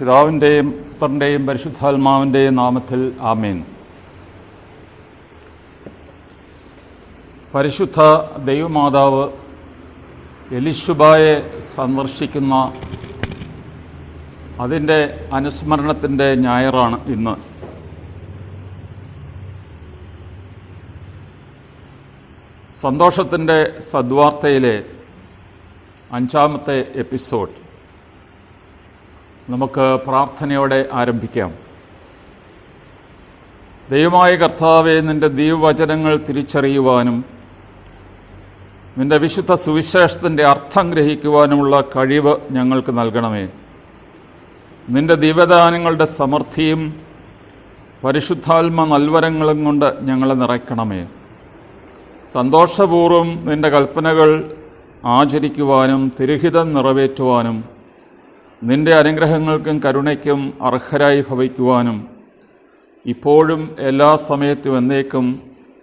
പിതാവിൻ്റെയും പുത്രൻ്റെയും പരിശുദ്ധാത്മാവിൻ്റെയും നാമത്തിൽ ആമേൻ. പരിശുദ്ധ ദൈവമാതാവ് എലിശുബായെ സന്ദർശിക്കുന്ന അതിൻ്റെ അനുസ്മരണത്തിൻ്റെ ഞായറാണ് ഇന്ന്. സന്തോഷത്തിൻ്റെ സദ്വാർത്തയിലെ 5-ാമത്തെ എപ്പിസോഡ് നമുക്ക് പ്രാർത്ഥനയോടെ ആരംഭിക്കാം. ദൈവമായ കർത്താവേ, നിൻ്റെ ദൈവവചനങ്ങൾ തിരിച്ചറിയുവാനും നിൻ്റെ വിശുദ്ധ സുവിശേഷത്തിൻ്റെ അർത്ഥം ഗ്രഹിക്കുവാനുമുള്ള കഴിവ് ഞങ്ങൾക്ക് നൽകണമേ. നിൻ്റെ ദിവ്യദാനങ്ങളുടെ സമൃദ്ധിയും പരിശുദ്ധാത്മ നൽവരങ്ങളും കൊണ്ട് ഞങ്ങളെ നിറയ്ക്കണമേ. സന്തോഷപൂർവ്വം നിൻ്റെ കൽപ്പനകൾ ആചരിക്കുവാനും തിരുഹിതം നിറവേറ്റുവാനും നിൻ്റെ അനുഗ്രഹങ്ങൾക്കും കരുണയ്ക്കും അർഹരായി ഭവിക്കുവാനും ഇപ്പോഴും എല്ലാ സമയത്തും എന്നേക്കും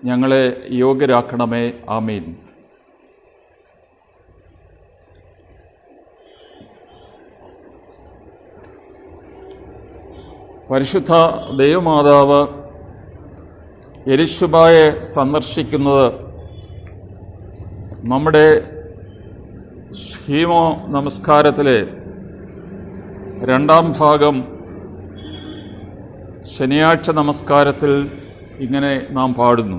ഞങ്ങളെ യോഗ്യരാക്കണമേ. ആമീൻ. പരിശുദ്ധ ദൈവമാതാവ് എലിശുബായെ സന്ദർശിക്കുന്നത് നമ്മുടെ ഹീമോ നമസ്കാരത്തിലെ 2-ാം ഭാഗം ശനിയാഴ്ച നമസ്കാരത്തിൽ ഇങ്ങനെ നാം പാടുന്നു: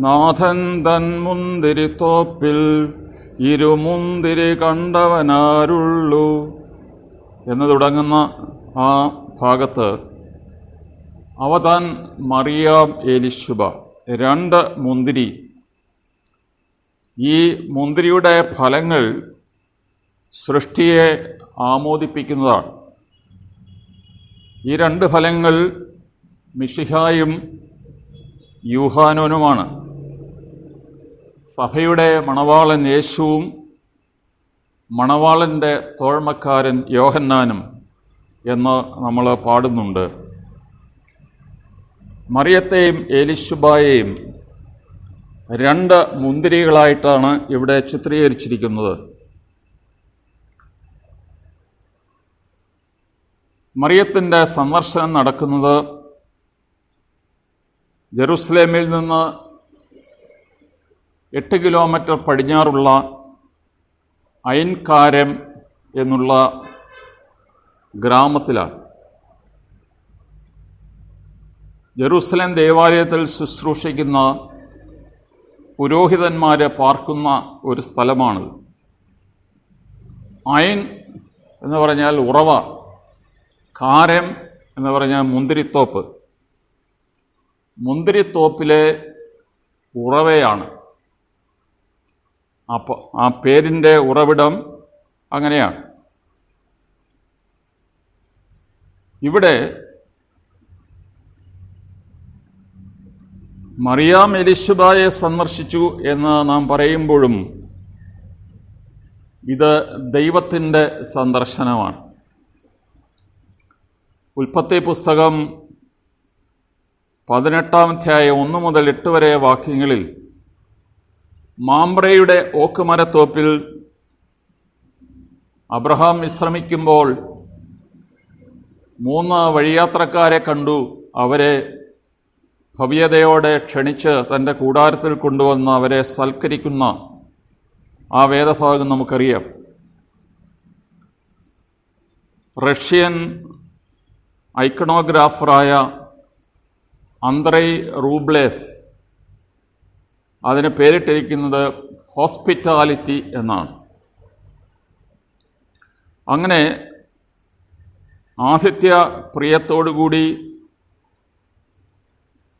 നാഥൻ തൻ മുന്തിരിത്തോപ്പിൽ ഇരുമുന്തിരി കണ്ടവനാരുള്ളൂ എന്ന് തുടങ്ങുന്ന ആ ഭാഗത്ത് അവ താൻ മറിയാം എലിശുബ 2 മുന്തിരി. ഈ മുന്തിരിയുടെ ഫലങ്ങൾ സൃഷ്ടിയെ ആമോദിപ്പിക്കുന്നതാണ്. ഈ 2 ഫലങ്ങൾ മിശിഹായും യൂഹാനോനുമാണ്. സഭയുടെ മണവാളൻ യേശുവും മണവാളൻ്റെ തോഴ്മക്കാരൻ യോഹന്നാനും എന്ന് നമ്മൾ പാടുന്നുണ്ട്. മറിയത്തെയും എലിശുബായെയും 2 മുന്തിരികളായിട്ടാണ് ഇവിടെ ചിത്രീകരിച്ചിരിക്കുന്നത്. മറിയത്തിൻ്റെ സന്ദർശനം നടക്കുന്നത് ജെറുസലേമിൽ നിന്ന് 8 കിലോമീറ്റർ പടിഞ്ഞാറുള്ള ഐൻ കാരം എന്നുള്ള ഗ്രാമത്തിലാണ്. ജെറുസലേം ദേവാലയത്തിൽ ശുശ്രൂഷിക്കുന്ന പുരോഹിതന്മാർ പാർക്കുന്ന ഒരു സ്ഥലമാണിത്. ഐൻ എന്ന് പറഞ്ഞാൽ ഉറവ, കാരം എന്ന് പറഞ്ഞാൽ മുന്തിരിത്തോപ്പ്. മുന്തിരിത്തോപ്പിലെ ഉറവയാണ്. അപ്പോൾ ആ പേരിൻ്റെ ഉറവിടം അങ്ങനെയാണ്. ഇവിടെ മറിയാം എലിശുബായെ സന്ദർശിച്ചു എന്ന് നാം പറയുമ്പോഴും ഇത് ദൈവത്തിൻ്റെ സന്ദർശനമാണ്. ഉൽപ്പത്തി പുസ്തകം 18-ാം അധ്യായം 1 മുതൽ 8 വരെ വാക്യങ്ങളിൽ മാമ്പ്രയുടെ ഓക്കുമരത്തോപ്പിൽ അബ്രഹാം വിശ്രമിക്കുമ്പോൾ 3 വഴിയാത്രക്കാരെ കണ്ടു. അവരെ ഭവ്യതയോടെ ക്ഷണിച്ച് തൻ്റെ കൂടാരത്തിൽ കൊണ്ടുവന്ന് അവരെ സൽക്കരിക്കുന്ന ആ വേദഭാഗം നമുക്കറിയാം. റഷ്യൻ ഐക്കണോഗ്രാഫറായ അന്ത്രൈ റൂബ്ലേവ് അതിന് പേരിട്ടിരിക്കുന്നത് ഹോസ്പിറ്റാലിറ്റി എന്നാണ്. അങ്ങനെ ആതിഥ്യ പ്രിയത്തോടുകൂടി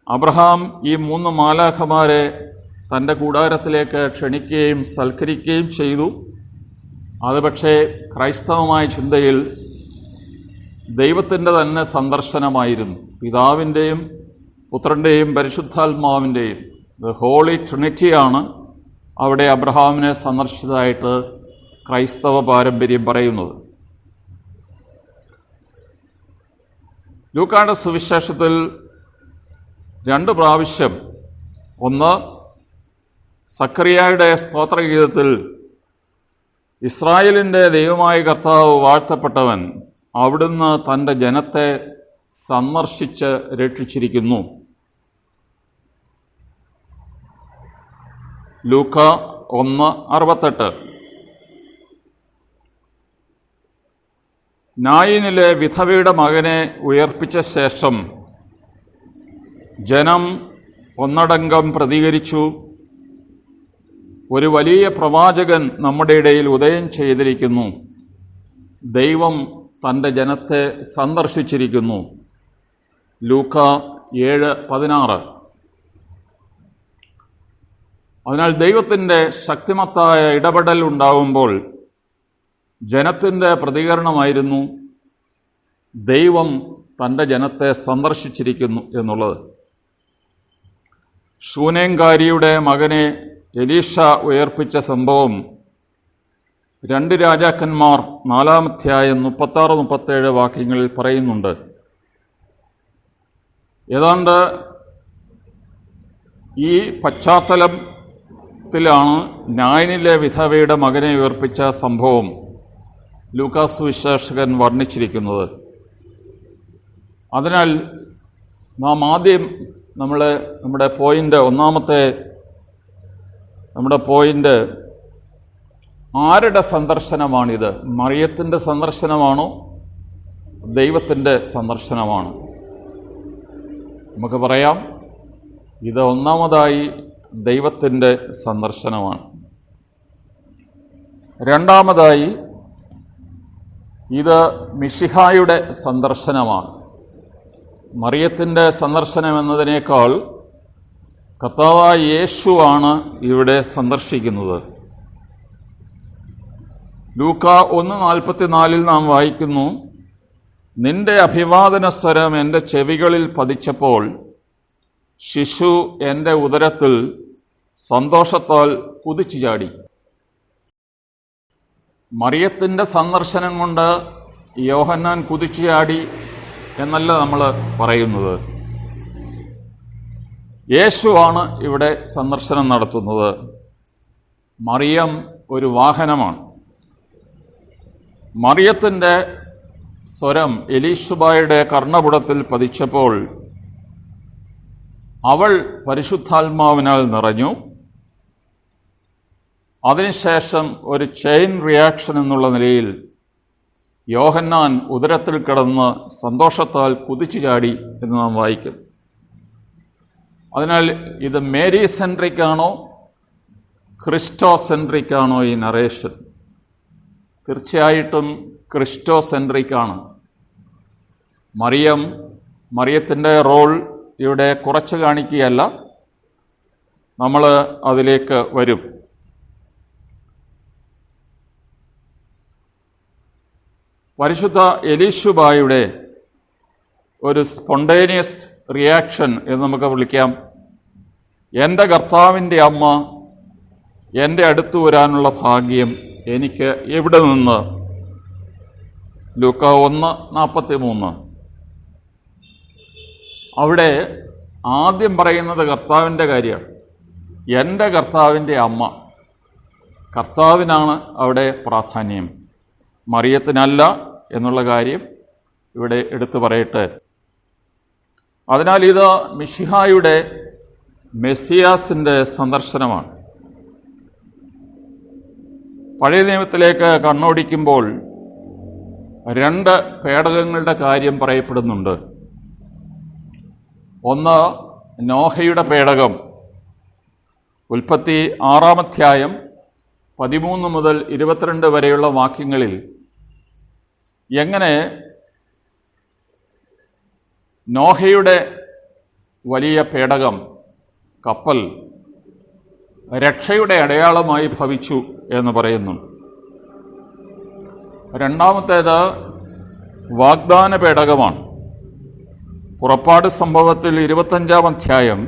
അബ്രഹാം ഈ 3 മാലാഖമാരെ തൻ്റെ കൂടാരത്തിലേക്ക് ക്ഷണിക്കുകയും സൽക്കരിക്കുകയും ചെയ്തു. അത് പക്ഷേ ക്രൈസ്തവമായ ചിന്തയിൽ ദൈവത്തിൻ്റെ തന്നെ സന്ദർശനമായിരുന്നു. പിതാവിൻ്റെയും പുത്രൻ്റെയും പരിശുദ്ധാത്മാവിൻ്റെയും ഹോളി ട്രിനിറ്റിയാണ് അവിടെ അബ്രഹാമിനെ സന്ദർശിച്ചതായിട്ട് ക്രൈസ്തവ പാരമ്പര്യം പറയുന്നത്. ലൂക്കായുടെ സുവിശേഷത്തിൽ 2 പ്രാവശ്യം, ഒന്ന് സക്കറിയായുടെ സ്തോത്രഗീതത്തിൽ ഇസ്രായേലിൻ്റെ ദൈവമായ കർത്താവ് വാഴ്ത്തപ്പെട്ടവൻ, അവിടുന്ന് തൻ്റെ ജനത്തെ സന്ദർശിച്ച് രക്ഷിച്ചിരിക്കുന്നു. ലൂക്ക 1:68. നായിനിലെ വിധവയുടെ മകനെ ഉയർപ്പിച്ച ശേഷം ജനം ഒന്നടങ്കം പ്രതികരിച്ചു, ഒരു വലിയ പ്രവാചകൻ നമ്മുടെ ഇടയിൽ ഉദയം ചെയ്തിരിക്കുന്നു, ദൈവം തൻ്റെ ജനത്തെ സന്ദർശിച്ചിരിക്കുന്നു. ലൂക്ക 7:16. അതിനാൽ ദൈവത്തിൻ്റെ ശക്തിമത്തായ ഇടപെടൽ ഉണ്ടാവുമ്പോൾ ജനത്തിൻ്റെ പ്രതികരണമായിരുന്നു ദൈവം തൻ്റെ ജനത്തെ സന്ദർശിച്ചിരിക്കുന്നു എന്നുള്ളത്. ശൂനേംകാരിയുടെ മകനെ എലീഷ ഉയർപ്പിച്ച സംഭവം 2 രാജാക്കന്മാർ 4-ാം അധ്യായം 36-37 വാക്യങ്ങളിൽ പറയുന്നുണ്ട്. ഏതാണ്ട് ഈ പശ്ചാത്തലത്തിലാണ് നായിനിലെ വിധവയുടെ മകനെ ഉയർപ്പിച്ച സംഭവം ലൂക്കാസ് സുവിശേഷകൻ വർണ്ണിച്ചിരിക്കുന്നത്. അതിനാൽ നാം ആദ്യം നമ്മുടെ പോയിൻ്റ് ആരുടെ സന്ദർശനമാണിത്? മറിയത്തിൻ്റെ സന്ദർശനമാണോ ദൈവത്തിൻ്റെ സന്ദർശനമാണ്? നമുക്ക് പറയാം, ഇത് ഒന്നാമതായി ദൈവത്തിൻ്റെ സന്ദർശനമാണ്. രണ്ടാമതായി ഇത് മിശിഹായുടെ സന്ദർശനമാണ്. മറിയത്തിൻ്റെ സന്ദർശനം എന്നതിനേക്കാൾ കർത്താവായ യേശുവാണ് ഇവിടെ സന്ദർശിക്കുന്നത്. ലൂക്ക 1:44 നാം വായിക്കുന്നു, നിന്റെ അഭിവാദന സ്വരം എൻ്റെ ചെവികളിൽ പതിച്ചപ്പോൾ ശിശു എൻ്റെ ഉദരത്തിൽ സന്തോഷത്താൽ കുതിച്ചു ചാടി. മറിയത്തിൻ്റെ സന്ദർശനം കൊണ്ട് യോഹന്നാൻ കുതിച്ചു ചാടി എന്നല്ല നമ്മൾ പറയുന്നത്. യേശുവാണ് ഇവിടെ സന്ദർശനം നടത്തുന്നത്. മറിയം ഒരു വാഹനമാണ്. മറിയത്തിൻ്റെ സ്വരം എലീശുബായുടെ കർണപുടത്തിൽ പതിച്ചപ്പോൾ അവൾ പരിശുദ്ധാത്മാവിനാൽ നിറഞ്ഞു. അതിനുശേഷം ഒരു ചെയിൻ റിയാക്ഷൻ എന്നുള്ള നിലയിൽ യോഹന്നാൻ ഉദരത്തിൽ കിടന്ന് സന്തോഷത്താൽ കുതിച്ചു ചാടി എന്ന് നാം വായിക്കും. അതിനാൽ ഇത് മേരി സെൻട്രിക് ആണോ ക്രിസ്റ്റോ സെൻട്രിക് ആണോ ഈ നറേഷൻ? തീർച്ചയായിട്ടും ക്രിസ്റ്റോ സെൻട്രിക് ആണ്. മറിയത്തിൻ്റെ റോൾ ഇവിടെ കുറച്ച് കാണിക്കുകയല്ല, നമ്മൾ അതിലേക്ക് വരും. പരിശുദ്ധ എലീശുബായുടെ ഒരു സ്പോണ്ടേനിയസ് റിയാക്ഷൻ എന്ന് നമുക്ക് വിളിക്കാം. എൻ്റെ കർത്താവിൻ്റെ അമ്മ എൻ്റെ അടുത്ത് വരാനുള്ള ഭാഗ്യം എനിക്ക് എവിടെ നിന്ന്? ലൂക്ക 1:43. അവിടെ ആദ്യം പറയുന്നത് കർത്താവിൻ്റെ കാര്യമാണ്. എൻ്റെ കർത്താവിൻ്റെ അമ്മ, കർത്താവിനാണ് അവിടെ പ്രാധാന്യം, മറിയത്തിനല്ല എന്നുള്ള കാര്യം ഇവിടെ എടുത്തു പറയട്ടെ. അതിനാൽ ഇത് മിശിഹായുടെ മെസ്സിയാസിൻ്റെ സന്ദർശനമാണ്. പഴയ നിയമത്തിലേക്ക് കണ്ണോടിക്കുമ്പോൾ 2 പേടകങ്ങളുടെ കാര്യം പറയപ്പെടുന്നുണ്ട്. ഒന്ന് നോഹയുടെ പേടകം. ഉൽപ്പത്തി 6-ാം അധ്യായം 13 മുതൽ 22 വരെയുള്ള വാക്യങ്ങളിൽ എങ്ങനെ നോഹയുടെ വലിയ പേടകം, കപ്പൽ രക്ഷയുടെ അടയാളമായി ഭവിച്ചു എന്ന് പറയുന്നു. രണ്ടാമത്തേത് വാഗ്ദാന പേടകമാണ്. പുറപ്പാട് സംഭവത്തിൽ 25-ാം അധ്യായം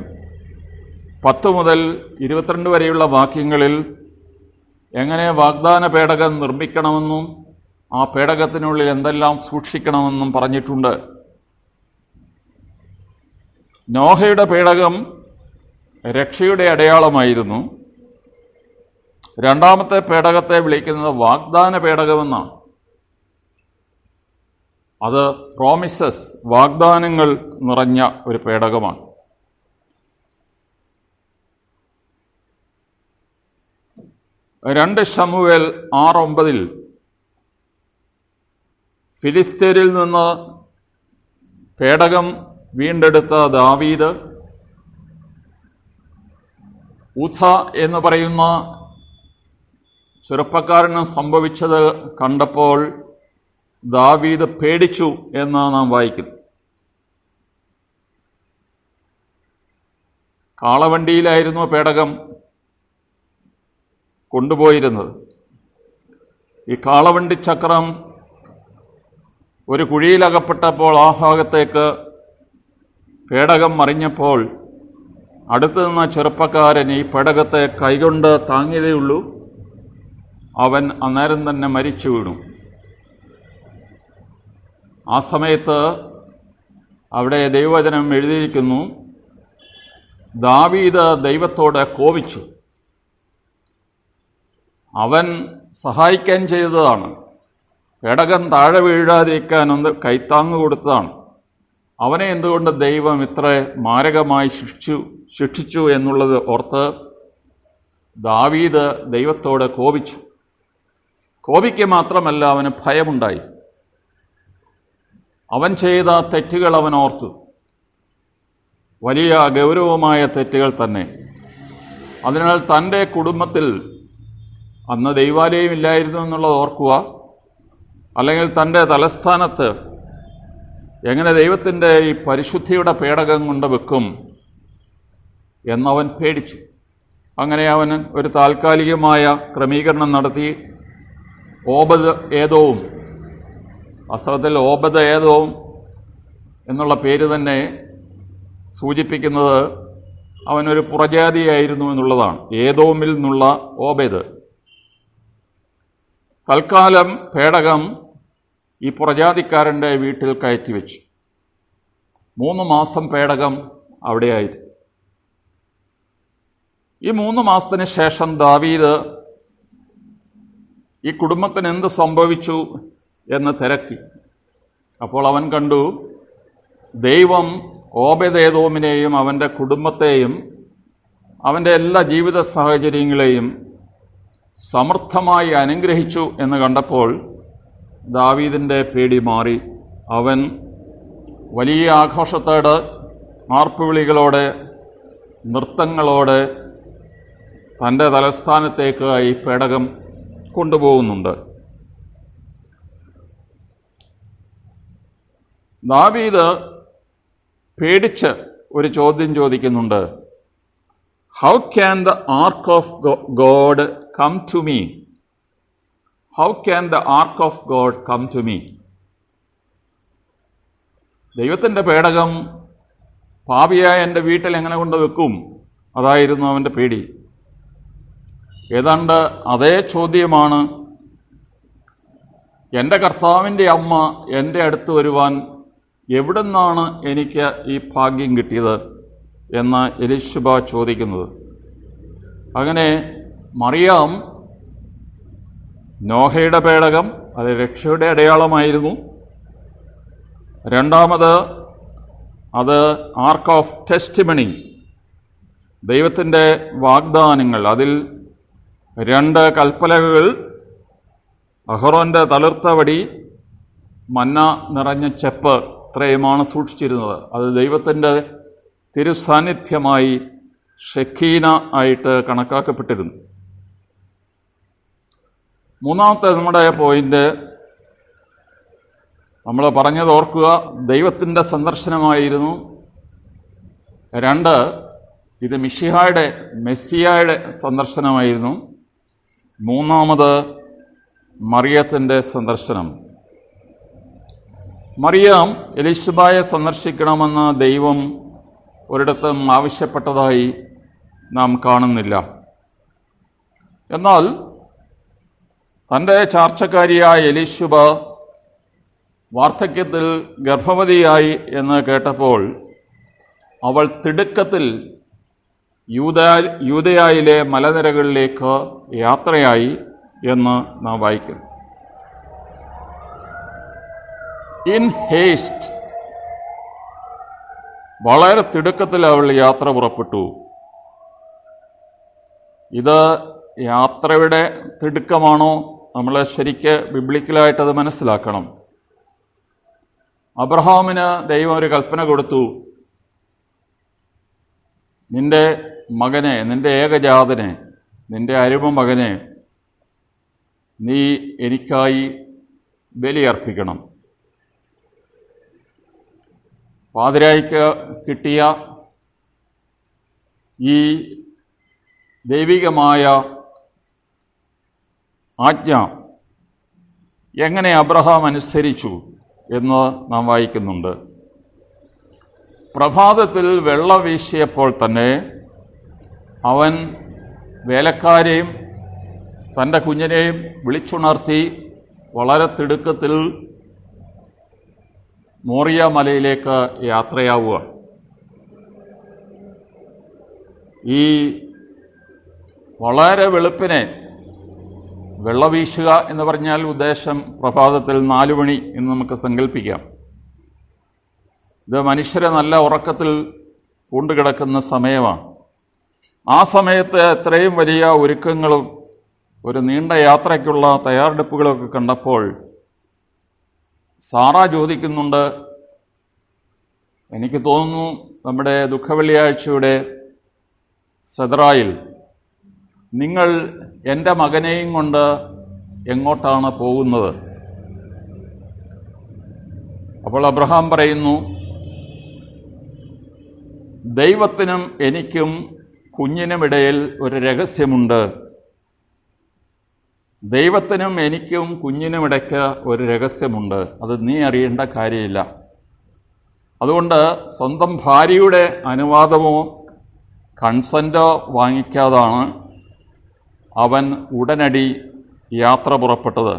10 മുതൽ 22 വരെയുള്ള വാക്യങ്ങളിൽ എങ്ങനെ വാഗ്ദാന പേടകം നിർമ്മിക്കണമെന്നും ആ പേടകത്തിനുള്ളിൽ എന്തെല്ലാം സൂക്ഷിക്കണമെന്നും പറഞ്ഞിട്ടുണ്ട്. നോഹയുടെ പേടകം രക്ഷയുടെ അടയാളമായിരുന്നു. രണ്ടാമത്തെ പേടകത്തെ വിളിക്കുന്നത് വാഗ്ദാന പേടകമെന്നാണ്. അത് പ്രോമിസസ്, വാഗ്ദാനങ്ങൾ നിറഞ്ഞ ഒരു പേടകമാണ്. രണ്ട് ശമൂവേൽ 6:9 ഫിലിസ്ത്യരിൽ നിന്ന് പേടകം വീണ്ടെടുത്ത ദാവീദ് ഊസ എന്ന് പറയുന്ന ചെറുപ്പക്കാരന് സംഭവിച്ചത് കണ്ടപ്പോൾ ദാവീദ് പേടിച്ചു എന്ന് നാം വായിക്കുന്നു. കാളവണ്ടിയിലായിരുന്നു പേടകം കൊണ്ടുപോയിരുന്നത്. ഈ കാളവണ്ടി ചക്രം ഒരു കുഴിയിലകപ്പെട്ടപ്പോൾ ആ ഭാഗത്തേക്ക് പേടകം മറിഞ്ഞപ്പോൾ അടുത്തു നിന്ന ചെറുപ്പക്കാരൻ ഈ പേടകത്തെ കൈകൊണ്ട് താങ്ങിയതേയുള്ളൂ, അവൻ അന്നേരം തന്നെ മരിച്ചു വീണു. ആ സമയത്ത് അവിടെ ദൈവവചനം എഴുതിയിരിക്കുന്നു, ദാവീദ് ദൈവത്തോട് കോപിച്ചു. അവൻ സഹായിക്കാൻ ചെയ്തതാണ്, പേടകം താഴെ വീഴാതിരിക്കാൻ ഒന്ന് കൈത്താങ്ങ് കൊടുത്തതാണ്. അവനെ എന്തുകൊണ്ട് ദൈവം ഇത്ര മാരകമായി ശിക്ഷിച്ചു എന്നുള്ളത് ഓർത്ത് ദാവീദ് ദൈവത്തോട് കോപിച്ചു. കോപിക്ക് മാത്രമല്ല, അവന് ഭയമുണ്ടായി. അവൻ ചെയ്ത തെറ്റുകൾ അവൻ ഓർത്തു, വലിയ ഗൗരവമായ തെറ്റുകൾ തന്നെ. അതിനാൽ തൻ്റെ കുടുംബത്തിൽ അന്ന് ദൈവാലയം ഇല്ലായിരുന്നു എന്നുള്ളത് ഓർക്കുക, അല്ലെങ്കിൽ തൻ്റെ തലസ്ഥാനത്ത് എങ്ങനെ ദൈവത്തിൻ്റെ ഈ പരിശുദ്ധിയുടെ പേടകം കൊണ്ട് വെക്കും എന്നവൻ പേടിച്ചു. അങ്ങനെ അവൻ ഒരു താൽക്കാലികമായ ക്രമീകരണം നടത്തി. ഓബദ് ഏദോം, വാസ്തവത്തിൽ ഓബദ് ഏദോം എന്നുള്ള പേര് തന്നെ സൂചിപ്പിക്കുന്നത് അവനൊരു പുറജാതിയായിരുന്നു എന്നുള്ളതാണ്. ഏദോമിൽ നിന്നുള്ള ഓബദ്. തൽക്കാലം പേടകം ഈ പുറജാതിക്കാരൻ്റെ വീട്ടിൽ കയറ്റിവെച്ചു. 3 മാസം പേടകം അവിടെയായിരുന്നു. ഈ 3 മാസത്തിന് ശേഷം ദാവീദ് ഈ കുടുംബത്തിന് എന്ത് സംഭവിച്ചു എന്ന് തിരക്കി. അപ്പോൾ അവൻ കണ്ടു, ദൈവം ഓബേദ്-ഏദോമിനെയും അവൻ്റെ കുടുംബത്തെയും അവൻ്റെ എല്ലാ ജീവിത സാഹചര്യങ്ങളെയും സമൃദ്ധമായി അനുഗ്രഹിച്ചു എന്ന് കണ്ടപ്പോൾ ദാവീദിൻ്റെ പേടി മാറി. അവൻ വലിയ ആഘോഷത്തോടെ, ആർപ്പുവിളികളോടെ, നൃത്തങ്ങളോടെ തൻ്റെ തലസ്ഥാനത്തേക്ക് ഈ പേടകം കൊണ്ടുപോകുന്നുണ്ട്. ദാവീദ് പേടിച്ച് ഒരു ചോദ്യം ചോദിക്കുന്നുണ്ട്, how can the ark of God come to me? How can the ark of God come to me? ദൈവത്തിൻ്റെ പേടകം പാപിയായ എൻ്റെ വീട്ടിൽ എങ്ങനെ കൊണ്ട് വെക്കും? അതായിരുന്നു അവൻ്റെ പേടി. ഏതാണ്ട് അതേ ചോദ്യമാണ് എൻ്റെ കർത്താവിൻ്റെ അമ്മ എൻ്റെ അടുത്ത് വരുവാൻ എവിടുന്നാണ് എനിക്ക് ഈ ഭാഗ്യം കിട്ടിയത് എന്ന് എലീശബ ചോദിക്കുന്നത്. അങ്ങനെ മറിയാം നോഹയുടെ പേടകം, അത് രക്ഷയുടെ അടയാളമായിരുന്നു. രണ്ടാമത് അത് ആർക്ക് ഓഫ് ടെസ്റ്റിമണി, ദൈവത്തിൻ്റെ വാഗ്ദാനങ്ങൾ. അതിൽ 2 കൽപ്പലകൾ, അഹറോൻ്റെ തളിർത്ത വടി, മന്ന നിറഞ്ഞ ചെപ്പ്, ഇത്രയുമാണ് സൂക്ഷിച്ചിരുന്നത്. അത് ദൈവത്തിൻ്റെ തിരുസാന്നിധ്യമായി ഷെഖീന ആയിട്ട് കണക്കാക്കപ്പെട്ടിരുന്നു. മൂന്നാമത്തെ നമ്മുടെ പോയിന്റ് നമ്മൾ പറഞ്ഞത് ഓർക്കുക, ദൈവത്തിൻ്റെ സന്ദർശനമായിരുന്നു. 2, ഇത് മെസ്സിയായുടെ സന്ദർശനമായിരുന്നു. 3, മറിയത്തിൻ്റെ സന്ദർശനം. മറിയാം എലീശബയെ സന്ദർശിക്കണമെന്ന് ദൈവം ഒരിടത്തും ആവശ്യപ്പെട്ടതായി നാം കാണുന്നില്ല. എന്നാൽ തൻ്റെ ചാർച്ചക്കാരിയായ എലീശബ വാർദ്ധക്യത്തിൽ ഗർഭവതിയായി എന്ന് കേട്ടപ്പോൾ അവൾ തിടുക്കത്തിൽ യൂദയായിലെ മലനിരകളിലേക്ക് യാത്രയായി എന്ന് നാം വായിക്കുന്നു. ഇൻ ഹേസ്റ്റ്, വളരെ തിടുക്കത്തിൽ അവൾ യാത്ര പുറപ്പെട്ടു. ഇത് യാത്രയുടെ തിടുക്കമാണോ? നമ്മൾ ശരിക്ക് ബിബ്ലിക്കലായിട്ടത് മനസ്സിലാക്കണം. അബ്രഹാമിന് ദൈവം ഒരു കൽപ്പന കൊടുത്തു, നിന്റെ മകനെ, നിന്റെ ഏകജാതനെ, നിന്റെ അരുമ മകനെ നീ എനിക്കായി ബലിയർപ്പിക്കണം. പാതിരായ്ക്ക് കിട്ടിയ ഈ ദൈവികമായ ആജ്ഞ എങ്ങനെ അബ്രഹാം അനുസരിച്ചു എന്ന് നാം വായിക്കുന്നുണ്ട്. പ്രഭാതത്തിൽ വെള്ളം വീശിയപ്പോൾ തന്നെ അവൻ വേലക്കാരെയും തൻ്റെ കുഞ്ഞിനെയും വിളിച്ചുണർത്തി വളരെ തിടുക്കത്തിൽ മോറിയ മലയിലേക്ക് യാത്രയാവുക. ഈ വളരെ വെളുപ്പിനെ വെള്ളവീശുക എന്ന് പറഞ്ഞാൽ ഉദ്ദേശം പ്രഭാതത്തിൽ 4 മണി എന്ന് നമുക്ക് സങ്കല്പിക്കാം. ഇത് മനുഷ്യരെ നല്ല ഉറക്കത്തിൽ പൂണ്ടുകിടക്കുന്ന സമയമാണ്. ആ സമയത്ത് എത്രയും വലിയ ഒരുക്കങ്ങളും ഒരു നീണ്ട യാത്രയ്ക്കുള്ള തയ്യാറെടുപ്പുകളൊക്കെ കണ്ടപ്പോൾ സാറ ചോദിക്കുന്നുണ്ട്, എനിക്ക് തോന്നുന്നു നമ്മുടെ ദുഃഖവെള്ളിയാഴ്ചയുടെ സദറായിൽ, നിങ്ങൾ എൻ്റെ മകനെയും കൊണ്ട് എങ്ങോട്ടാണ് പോകുന്നത്? അപ്പോൾ അബ്രഹാം പറയുന്നു, ദൈവത്തിനും എനിക്കും കുഞ്ഞിനുമിടയിൽ ഒരു രഹസ്യമുണ്ട്. ദൈവത്തിനും എനിക്കും കുഞ്ഞിനുമിടയ്ക്ക് ഒരു രഹസ്യമുണ്ട്. അത് നീ അറിയേണ്ട കാര്യമില്ല. അതുകൊണ്ട് സ്വന്തം ഭാര്യയുടെ അനുവാദമോ കൺസെൻറ്റോ വാങ്ങിക്കാതാണ് അവൻ ഉടനടി യാത്ര പുറപ്പെട്ടത്.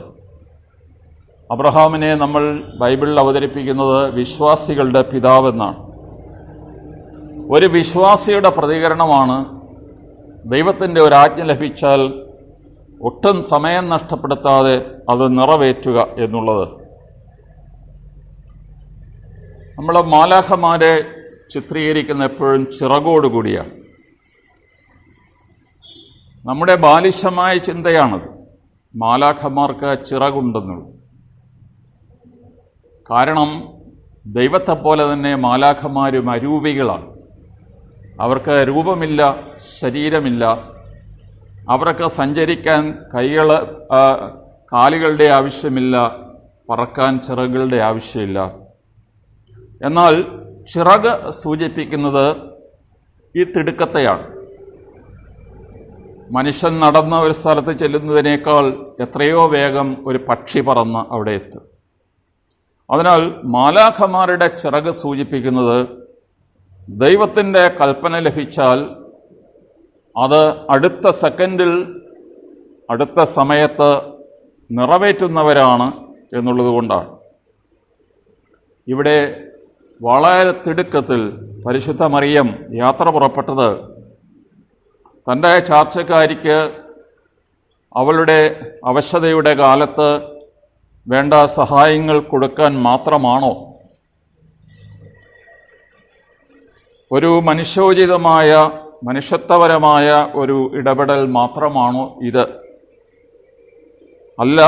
അബ്രഹാമിനെ നമ്മൾ ബൈബിളിൽ അവതരിപ്പിക്കുന്നത് വിശ്വാസികളുടെ പിതാവെന്നാണ്. ഒരു വിശ്വാസിയുടെ പ്രതികരണമാണ് ദൈവത്തിൻ്റെ ഒരാജ്ഞ ലഭിച്ചാൽ ഒട്ടും സമയം നഷ്ടപ്പെടുത്താതെ അത് നിറവേറ്റുക എന്നുള്ളത്. നമ്മൾ മാലാഖമാരെ ചിത്രീകരിക്കുന്ന എപ്പോഴും ചിറകോടുകൂടിയാണ്. നമ്മുടെ ബാലിശമായ ചിന്തയാണത്, മാലാഖമാർക്ക് ചിറകുണ്ടെന്നുള്ളത്. കാരണം ദൈവത്തെപ്പോലെ തന്നെ മാലാഖമാരും അരൂപികളാണ്. അവർക്ക് രൂപമില്ല, ശരീരമില്ല. അവർക്ക് സഞ്ചരിക്കാൻ കാലുകളുടെ ആവശ്യമില്ല, പറക്കാൻ ചിറകുകളുടെ ആവശ്യമില്ല. എന്നാൽ ചിറക് സൂചിപ്പിക്കുന്നത് ഈ തിടുക്കത്തെയാണ്. മനുഷ്യൻ നടന്ന ഒരു സ്ഥലത്ത് ചെല്ലുന്നതിനേക്കാൾ എത്രയോ വേഗം ഒരു പക്ഷി പറന്ന് അവിടെ എത്തും. അതിനാൽ മാലാഖമാരുടെ ചിറക് സൂചിപ്പിക്കുന്നത് ദൈവത്തിൻ്റെ കൽപ്പന ലഭിച്ചാൽ അത് അടുത്ത സെക്കൻഡിൽ, അടുത്ത സമയത്ത് നിറവേറ്റുന്നവരാണ് എന്നുള്ളത് കൊണ്ടാണ്. ഇവിടെ വളരെ തിടുക്കത്തിൽ പരിശുദ്ധ മറിയം യാത്ര പുറപ്പെട്ടത് തൻ്റെ ചാർച്ചക്കാരിക്ക് അവളുടെ അവശതയുടെ കാലത്ത് വേണ്ട സഹായങ്ങൾ കൊടുക്കാൻ മാത്രമാണോ? ഒരു മനുഷ്യോചിതമായ, മനുഷ്യത്വപരമായ ഒരു ഇടപെടൽ മാത്രമാണോ ഇത്? അല്ല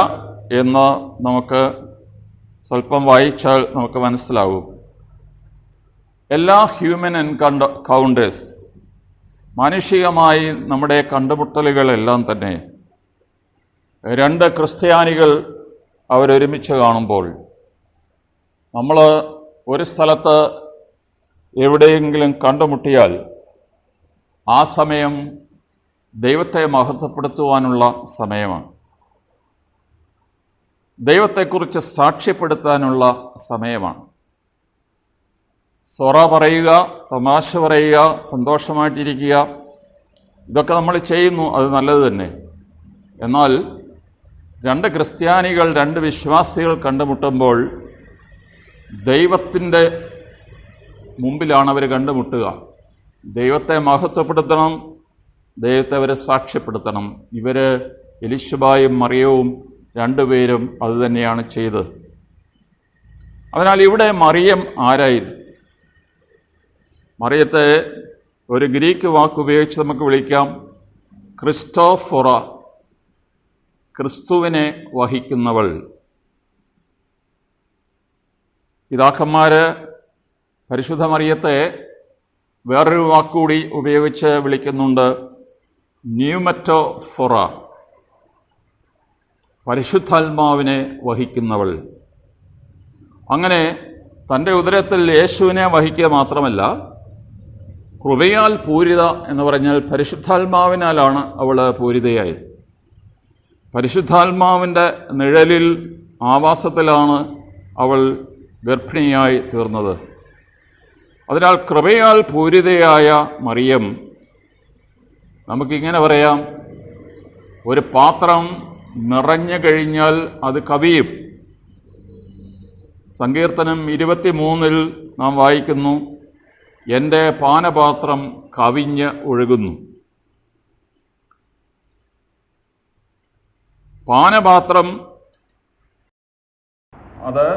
എന്ന് നമുക്ക് സ്വല്പം വായിച്ചാൽ നമുക്ക് മനസ്സിലാവും. എല്ലാ ഹ്യൂമൻ എൻകൗണ്ടേഴ്സ്, മാനുഷികമായി നമ്മുടെ കണ്ടുമുട്ടലുകളെല്ലാം തന്നെ 2 ക്രിസ്ത്യാനികൾ അവരൊരുമിച്ച് കാണുമ്പോൾ, നമ്മൾ ഒരു സ്ഥലത്ത് എവിടെയെങ്കിലും കണ്ടുമുട്ടിയാൽ ആ സമയം ദൈവത്തെ മഹത്വപ്പെടുത്തുവാനുള്ള സമയമാണ്. ദൈവത്തെക്കുറിച്ച് സാക്ഷ്യപ്പെടുത്താനുള്ള സമയമാണ്. സൊറ പറയുക, തമാശ പറയുക, സന്തോഷമായിട്ടിരിക്കുക, ഇതൊക്കെ നമ്മൾ ചെയ്യുന്നു, അത് നല്ലത് തന്നെ. എന്നാൽ 2 ക്രിസ്ത്യാനികൾ, 2 വിശ്വാസികൾ കണ്ടുമുട്ടുമ്പോൾ ദൈവത്തിൻ്റെ മുമ്പിലാണ് അവർ കണ്ടുമുട്ടുക. ദൈവത്തെ മഹത്വപ്പെടുത്തണം, ദൈവത്തെ അവർ സാക്ഷ്യപ്പെടുത്തണം. ഇവർ എലിശബായും മറിയവും രണ്ടുപേരും അതുതന്നെയാണ് ചെയ്തത്. അതിനാൽ ഇവിടെ മറിയം ആരായിരുന്നു? മറിയത്തെ ഒരു ഗ്രീക്ക് വാക്ക് ഉപയോഗിച്ച് നമുക്ക് വിളിക്കാം ക്രിസ്റ്റോഫൊറ, ക്രിസ്തുവിനെ വഹിക്കുന്നവൾ. പിതാക്കന്മാർ പരിശുദ്ധ മറിയത്തെ വേറൊരു വാക്കുകൂടി ഉപയോഗിച്ച് വിളിക്കുന്നുണ്ട്, ന്യൂമറ്റോഫൊറ, പരിശുദ്ധാത്മാവിനെ വഹിക്കുന്നവൾ. അങ്ങനെ തൻ്റെ ഉദരത്തിൽ യേശുവിനെ വഹിക്കുക മാത്രമല്ല, കൃപയാൽ പൂരിത എന്ന് പറഞ്ഞാൽ പരിശുദ്ധാത്മാവിനാലാണ് അവൾ പൂരിതയായത്. പരിശുദ്ധാത്മാവിൻ്റെ നിഴലിൽ ആവാസത്തിലാണ് അവൾ ഗർഭിണിയായി തീർന്നത്. അതിനാൽ കൃപയാൽ പൂരിതയായ മറിയം, നമുക്കിങ്ങനെ പറയാം, ഒരു പാത്രം നിറഞ്ഞു കഴിഞ്ഞാൽ അത് കവിയും. സങ്കീർത്തനം 23 നാം വായിക്കുന്നു, എൻ്റെ പാനപാത്രം കവിഞ്ഞ് ഒഴുകുന്നു. പാനപാത്രം അത്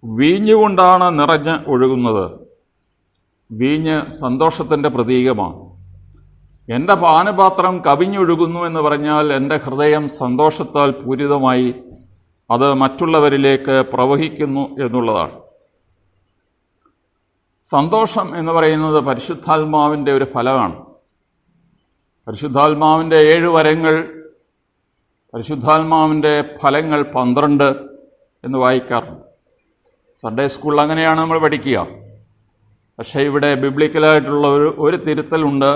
വീഞ്ഞുകൊണ്ടാണ് നിറഞ്ഞ് ഒഴുകുന്നത്. വീഞ്ഞ് സന്തോഷത്തിൻ്റെ പ്രതീകമാണ്. എൻ്റെ പാനപാത്രം കവിഞ്ഞൊഴുകുന്നു എന്ന് പറഞ്ഞാൽ എൻ്റെ ഹൃദയം സന്തോഷത്താൽ പൂരിതമായി അത് മറ്റുള്ളവരിലേക്ക് പ്രവഹിക്കുന്നു എന്നുള്ളതാണ്. സന്തോഷം എന്ന് പറയുന്നത് പരിശുദ്ധാത്മാവിൻ്റെ ഒരു ഫലമാണ്. പരിശുദ്ധാത്മാവിൻ്റെ 7 വരങ്ങൾ, പരിശുദ്ധാത്മാവിൻ്റെ ഫലങ്ങൾ 12 എന്ന് വായിക്കാറുണ്ട്. സൺഡേ സ്കൂളിൽ അങ്ങനെയാണ് നമ്മൾ പഠിക്കുക. പക്ഷേ ഇവിടെ ബിബ്ലിക്കലായിട്ടുള്ള ഒരു തിരുത്തലുണ്ട്.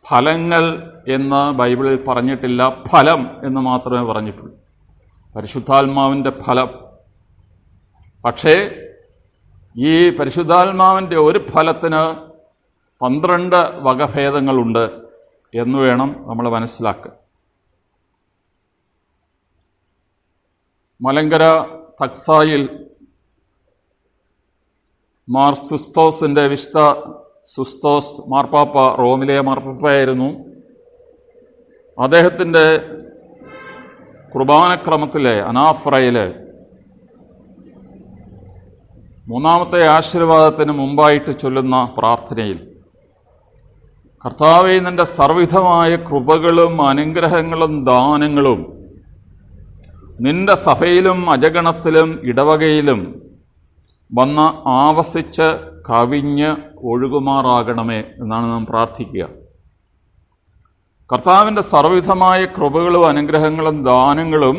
ഫലങ്ങൾ എന്ന് ബൈബിളിൽ പറഞ്ഞിട്ടില്ല, ഫലം എന്ന് മാത്രമേ പറഞ്ഞിട്ടുള്ളൂ. പരിശുദ്ധാത്മാവിൻ്റെ ഫലം. പക്ഷേ ഈ പരിശുദ്ധാത്മാവിൻ്റെ ഒരു ഫലത്തിന് 12 വകഭേദങ്ങളുണ്ട് എന്ന് വേണം നമ്മൾ മനസ്സിലാക്കുക. മലങ്കര തക്സായിൽ മാർ സുസ്തോസിൻ്റെ വിശുദ്ധ സുസ്തോസ് മാർപ്പാപ്പ, റോമിലെ മാർപ്പാപ്പയായിരുന്നു. അദ്ദേഹത്തിൻ്റെ കുർബാനക്രമത്തിലെ അനാഫ്രയിലെ 3-ാമത്തെ ആശീർവാദത്തിന് മുമ്പായിട്ട് ചൊല്ലുന്ന പ്രാർത്ഥനയിൽ, കർത്താവേ, നിൻ്റെ സർവ്വവിധമായ കൃപകളും അനുഗ്രഹങ്ങളും ദാനങ്ങളും നിൻ്റെ സഭയിലും അജഗണത്തിലും ഇടവകയിലും വന്ന് ആവസിച്ച് കവിഞ്ഞ് ഒഴുകുമാറാകണമേ എന്നാണ് നാം പ്രാർത്ഥിക്കുക. കർത്താവിൻ്റെ സർവ്വവിധമായ കൃപകളും അനുഗ്രഹങ്ങളും ദാനങ്ങളും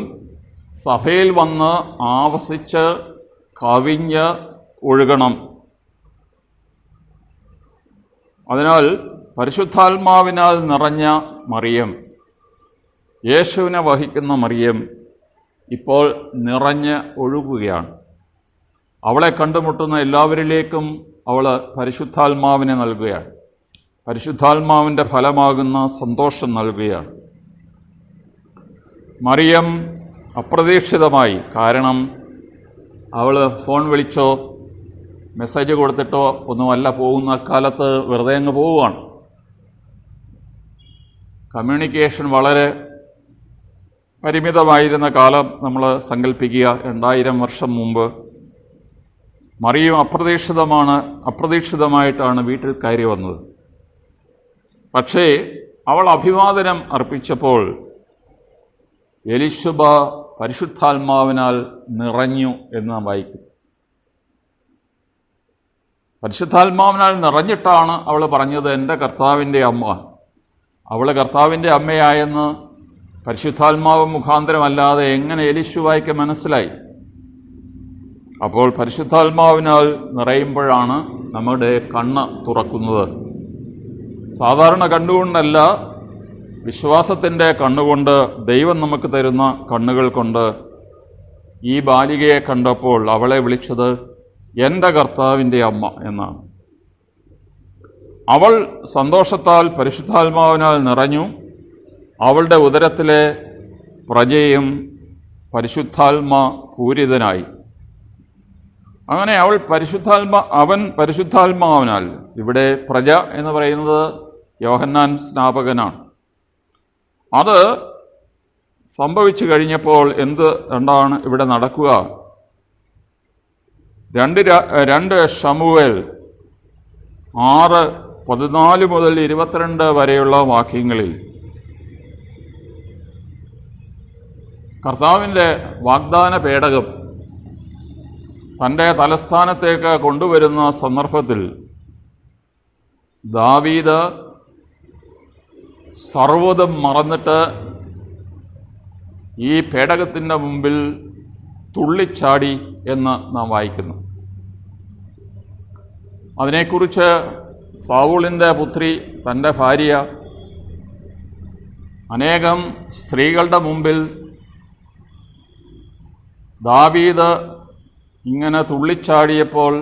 സഭയിൽ വന്ന് ആവസിച്ച് കവിഞ്ഞ് ഒഴുകണം. അതിനാൽ പരിശുദ്ധാത്മാവിനാൽ നിറഞ്ഞ മറിയം, യേശുവിനെ വഹിക്കുന്ന മറിയം ഇപ്പോൾ നിറഞ്ഞ് ഒഴുകുകയാണ്. അവളെ കണ്ടുമുട്ടുന്ന എല്ലാവരിലേക്കും അവൾ പരിശുദ്ധാത്മാവിനെ നൽകുകയാണ്. പരിശുദ്ധാത്മാവിൻ്റെ ഫലമാകുന്ന സന്തോഷം നൽകുകയാണ്. മറിയം അപ്രതീക്ഷിതമായി, കാരണം അവൾ ഫോൺ വിളിച്ചോ മെസ്സേജ് കൊടുത്തിട്ടോ ഒന്നുമല്ല പോകുന്ന കാലത്ത്, വെറുതെ അങ്ങ് പോവുകയാണ്. കമ്മ്യൂണിക്കേഷൻ വളരെ പരിമിതമായിരുന്ന കാലം നമ്മൾ സങ്കല്പിക്കുക. 2000 വർഷം മുമ്പ് മറിയം അപ്രതീക്ഷിതമായിട്ടാണ് വീട്ടിൽ കയറി വന്നത്. പക്ഷേ അവൾ അഭിവാദനം അർപ്പിച്ചപ്പോൾ എലിശബ പരിശുദ്ധാത്മാവിനാൽ നിറഞ്ഞു എന്ന് നാം വായിക്കും. പരിശുദ്ധാത്മാവിനാൽ നിറഞ്ഞിട്ടാണ് അവൾ പറഞ്ഞത്, എൻ്റെ കർത്താവിൻ്റെ അമ്മ. അവൾ കർത്താവിൻ്റെ അമ്മയായെന്ന് പരിശുദ്ധാത്മാവ് മുഖാന്തരമല്ലാതെ എങ്ങനെ എലിശബയ്ക്ക് മനസ്സിലായി? അപ്പോൾ പരിശുദ്ധാത്മാവിനാൽ നിറയുമ്പോഴാണ് നമ്മുടെ കണ്ണ് തുറക്കുന്നത്. സാധാരണ കണ്ണുകൊണ്ടല്ല, വിശ്വാസത്തിൻ്റെ കണ്ണുകൊണ്ട്, ദൈവം നമുക്ക് തരുന്ന കണ്ണുകൾ കൊണ്ട് ഈ ബാലികയെ കണ്ടപ്പോൾ അവളെ വിളിച്ചത് എൻ്റെ കർത്താവിൻ്റെ അമ്മ എന്നാണ്. അവൾ സന്തോഷത്താൽ പരിശുദ്ധാത്മാവിനാൽ നിറഞ്ഞു. അവളുടെ ഉദരത്തിലെ പ്രജയും പരിശുദ്ധാത്മ പൂരിതനായി. അങ്ങനെ അവൻ പരിശുദ്ധാത്മാവിനാൽ, ഇവിടെ പ്രജ എന്ന് പറയുന്നത് യോഹന്നാൻ സ്നാപകനാണ്. അത് സംഭവിച്ചു കഴിഞ്ഞപ്പോൾ എന്താണ് ഇവിടെ നടക്കുക? 2 ശമൂവേൽ 6:14 മുതൽ 22 വരെയുള്ള വാക്യങ്ങളിൽ കർത്താവിൻ്റെ വാഗ്ദാന പേടകം തൻ്റെ തലസ്ഥാനത്തേക്ക് കൊണ്ടുവരുന്ന സന്ദർഭത്തിൽ ദാവീദ് സർവ്വതും മറന്നിട്ട് ഈ പേടകത്തിൻ്റെ മുമ്പിൽ തുള്ളിച്ചാടി എന്ന് നാം വായിക്കുന്നു. അതിനെക്കുറിച്ച് സൗളിൻ്റെ പുത്രി, തൻ്റെ ഭാര്യ, അനേകം സ്ത്രീകളുടെ മുമ്പിൽ ദാവീദ് ഇങ്ങനെ തുള്ളിച്ചാടിയപ്പോൾ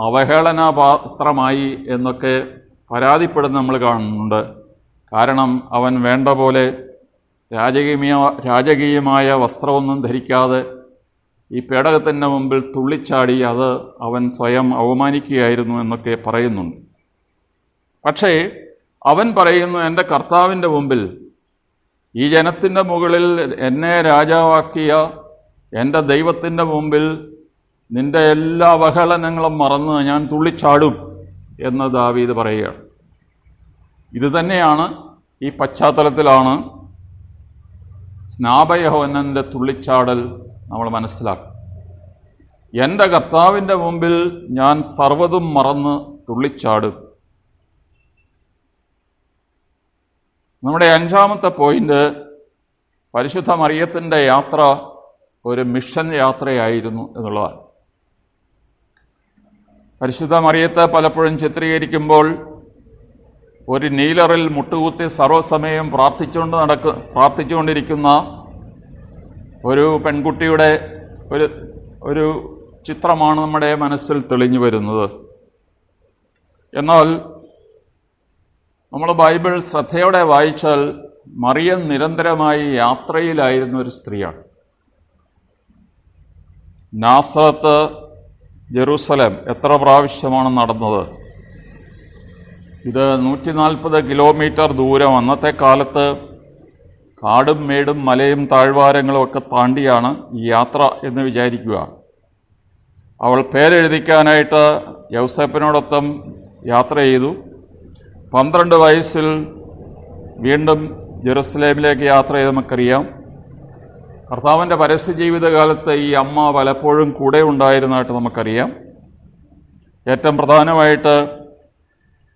അവഹേളനപാത്രമായി എന്നൊക്കെ പരാതിപ്പെടുന്ന നമ്മൾ കാണുന്നുണ്ട്. കാരണം അവൻ വേണ്ട പോലെ രാജകീയമായ വസ്ത്രമൊന്നും ധരിക്കാതെ ഈ പേടകത്തിൻ്റെ മുമ്പിൽ തുള്ളിച്ചാടി അത് അവൻ സ്വയം അവമാനിക്കുകയായിരുന്നു എന്നൊക്കെ പറയുന്നുണ്ട്. പക്ഷേ അവൻ പറയുന്നു, എൻ്റെ കർത്താവിൻ്റെ മുമ്പിൽ, ഈ ജനത്തിൻ്റെ മുകളിൽ എന്നെ രാജാവാക്കിയ എൻ്റെ ദൈവത്തിൻ്റെ മുമ്പിൽ നിൻ്റെ എല്ലാ അവഹേളനങ്ങളും മറന്ന് ഞാൻ തുള്ളിച്ചാടും എന്ന് ദാവീദ് പറയുകയാണ്. ഇത് തന്നെയാണ്, ഈ പശ്ചാത്തലത്തിലാണ് സ്നാപകയോഹന്നാൻ്റെ തുള്ളിച്ചാടൽ നമ്മൾ മനസ്സിലാക്കും. എൻ്റെ കർത്താവിൻ്റെ മുമ്പിൽ ഞാൻ സർവ്വതും മറന്ന് തുള്ളിച്ചാടും. നമ്മുടെ 5ാമത്തെ പോയിന്റ്, പരിശുദ്ധ മറിയത്തിൻ്റെ യാത്ര ഒരു മിഷൻ യാത്രയായിരുന്നു എന്നുള്ളതാണ്. പരിശുദ്ധ മറിയത്തെ പലപ്പോഴും ചിത്രീകരിക്കുമ്പോൾ ഒരു നീലറിൽ മുട്ടുകുത്തി സർവ്വസമയം പ്രാർത്ഥിച്ചുകൊണ്ടിരിക്കുന്ന ഒരു പെൺകുട്ടിയുടെ ഒരു ചിത്രമാണ് നമ്മുടെ മനസ്സിൽ തെളിഞ്ഞു വരുന്നത്. എന്നാൽ നമ്മൾ ബൈബിൾ ശ്രദ്ധയോടെ വായിച്ചാൽ മറിയം നിരന്തരമായി യാത്രയിലായിരുന്ന ഒരു സ്ത്രീയാണ്. നാസറത്ത് ജെറൂസലേം എത്ര പ്രാവശ്യമാണ് നടന്നത്? ഇത് 140 കിലോമീറ്റർ ദൂരം. അന്നത്തെ കാലത്ത് കാടും മേടും മലയും താഴ്വാരങ്ങളും ഒക്കെ താണ്ടിയാണ് ഈ യാത്ര എന്ന് വിചാരിക്കുക. അവൾ പേരെഴുതിക്കാനായിട്ട് യൗസേപ്പിനോടൊപ്പം യാത്ര ചെയ്തു. 12 വയസ്സിൽ വീണ്ടും ജെറുസലേമിലേക്ക് യാത്ര ചെയ്ത് നമുക്കറിയാം. കർത്താവിൻ്റെ പരസ്യ ജീവിതകാലത്ത് ഈ അമ്മ പലപ്പോഴും കൂടെ ഉണ്ടായിരുന്നതായിട്ട് നമുക്കറിയാം. ഏറ്റവും പ്രധാനമായിട്ട്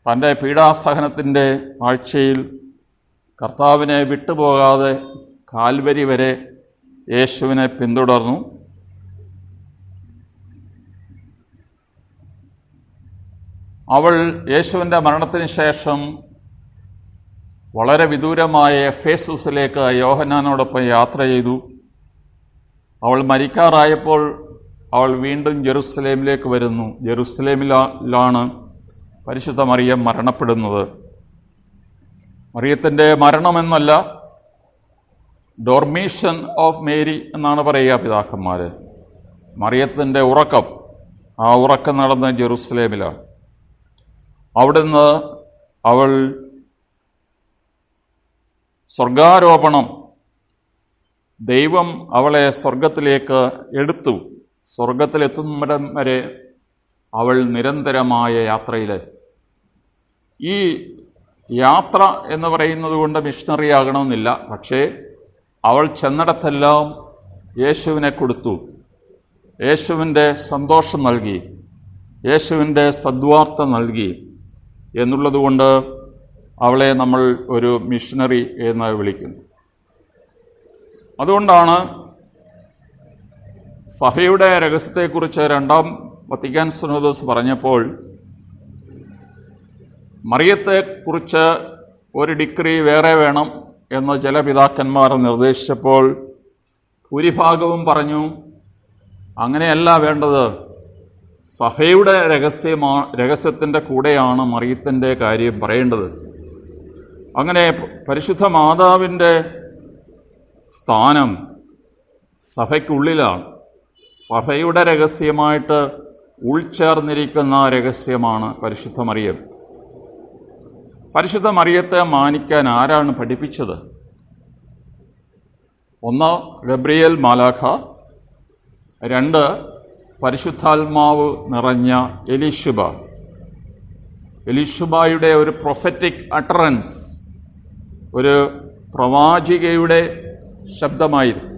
തൻ്റെ പീഡാസഹനത്തിൻ്റെ ആഴ്ചയിൽ കർത്താവിനെ വിട്ടുപോകാതെ കാൽവരി വരെ യേശുവിനെ പിന്തുടർന്നു. അവൾ യേശുവിൻ്റെ മരണത്തിന് ശേഷം വളരെ വിദൂരമായ എഫേസുസിലേക്ക് യോഹന്നാനോടൊപ്പം യാത്ര ചെയ്തു. അവൾ മരിക്കാറായപ്പോൾ അവൾ വീണ്ടും ജെറുസലേമിലേക്ക് വരുന്നു. ജെറുസലേമിലാണ് പരിശുദ്ധ മറിയം മരണപ്പെടുന്നത്. മറിയത്തിൻ്റെ മരണമെന്നല്ല, ഡോർമീഷൻ ഓഫ് മേരി എന്നാണ് പറയുക പിതാക്കന്മാർ. മറിയത്തിൻ്റെ ഉറക്കം, ആ ഉറക്കം നടന്ന ജെറുസലേമിലാണ്. അവിടുന്ന് അവൾ സ്വർഗാരോപണം, ദൈവം അവളെ സ്വർഗത്തിലേക്ക് എടുത്തു. സ്വർഗത്തിലെത്തുന്നിടം വരെ അവൾ നിരന്തരമായ യാത്രയിൽ. ഈ യാത്ര എന്ന് പറയുന്നത് കൊണ്ട് മിഷണറി ആകണമെന്നില്ല. പക്ഷേ അവൾ ചെന്നിടത്തെല്ലാം യേശുവിനെ കൊടുത്തു, യേശുവിൻ്റെ സന്തോഷം നൽകി, യേശുവിൻ്റെ സദ്വാർത്ത നൽകി എന്നുള്ളതുകൊണ്ട് അവളെ നമ്മൾ ഒരു മിഷണറി എന്ന് വിളിക്കുന്നു. അതുകൊണ്ടാണ് സഭയുടെ രഹസ്യത്തെക്കുറിച്ച് 2-ാം വത്തിക്കാൻ സിനോദോസ് പറഞ്ഞപ്പോൾ മറിയത്തെക്കുറിച്ച് ഒരു ഡിഗ്രി വേറെ വേണം എന്ന് ചില പിതാക്കന്മാർ നിർദ്ദേശിച്ചപ്പോൾ ഭൂരിഭാഗവും പറഞ്ഞു, അങ്ങനെയല്ല വേണ്ടത്, സഭയുടെ രഹസ്യത്തിൻ്റെ കൂടെയാണ് മറിയത്തിൻ്റെ കാര്യം പറയേണ്ടത്. അങ്ങനെ പരിശുദ്ധ മാതാവിൻ്റെ സ്ഥാനം സഭയ്ക്കുള്ളിലാണ്. സഭയുടെ രഹസ്യമായിട്ട് ഉൾച്ചേർന്നിരിക്കുന്ന രഹസ്യമാണ് പരിശുദ്ധ മറിയം. പരിശുദ്ധ മറിയത്തെ മാനിക്കാൻ ആരാണ് പഠിപ്പിച്ചത്? ഒന്ന്, ഗബ്രിയേൽ മാലാഖ. രണ്ട്, പരിശുദ്ധാത്മാവ് നിറഞ്ഞ എലീശുബ. എലീശുബയുടെ ഒരു പ്രൊഫറ്റിക് അട്ടറൻസ്, ഒരു പ്രവാചികയുടെ ശബ്ദമായിരുന്നു.